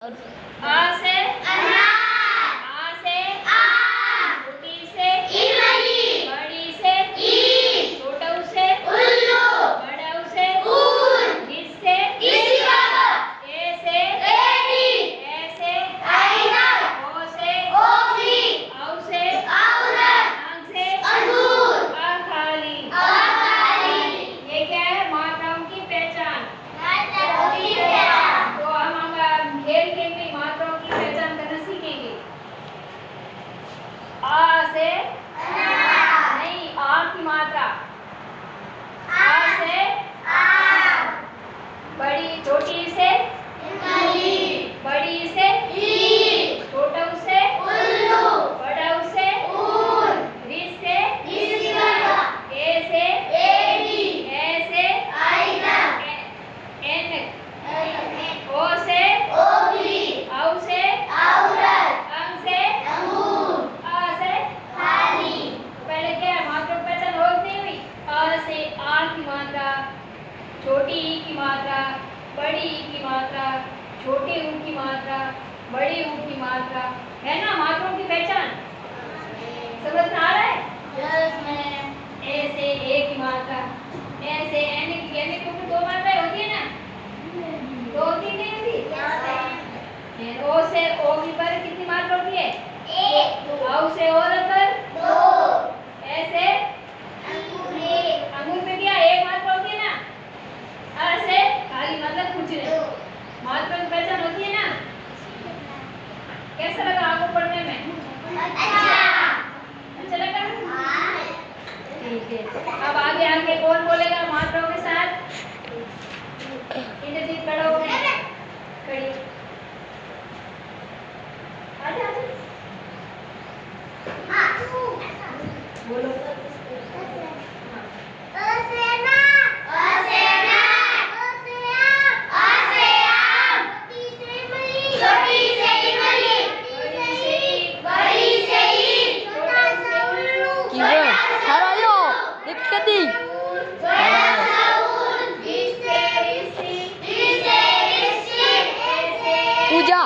आ से अनार, आ से आम, छोटी से इमली, बड़ी से ईंट, छोटू से उल्लू, बड़ू से ऊन, इस से इसका, ए से एड़ी, ए से ऐनक, ओ से ओखली, औ से औरत, अंग से अंगूर, अखाली। ये क्या है? मात्राओं की पहचान। तो हम खेल खेल में मात्राओं की पहचान करना सीखेंगे। आ से नहीं, आ की मात्रा। आ से आम, बड़ी छोटी से इमली, बड़ी से ईंट, छोटू से उल्लू, बड़ू से ऊन, रिस से इसका, ए से एड़ी, ए से ऐनक, ओ से ओखली, औ से औरत, अंग से अंगूर, आ से खाली। पहले क्या है? मात्रा की पहचान हो नहीं हुई। आ से आ की मात्रा, छोटी ई की मात्रा, बड़ी ई की मात्रा, छोटी ऊ की मात्रा, बड़ी ऊ की मात्रा, है ना मात्राओं की पहचान? समझ में आ रहा है? ए से ए की मात्रा, ए से एन की, एन की ऊपर दो मात्राएं होती है ना? दो होती नहीं होती? ओ से ओ की पर कितनी मात्रा होती है? एक। औ से औरत पर दो। ए से अंगूर में क्या एक मात्रा होती है ना? अ से खाली, मतलब कुछ नहीं। मात्रा की पहचान होती है ना? कैसा लगा आपको पढ़ने में? अच्छा लगा? ठीक है। अब आगे आगे कौन बोलेगा मात्राओं के साथ? इंद्रजीत खड़ा हो गए, खड़ी आजा आजा बोलो। पूजा।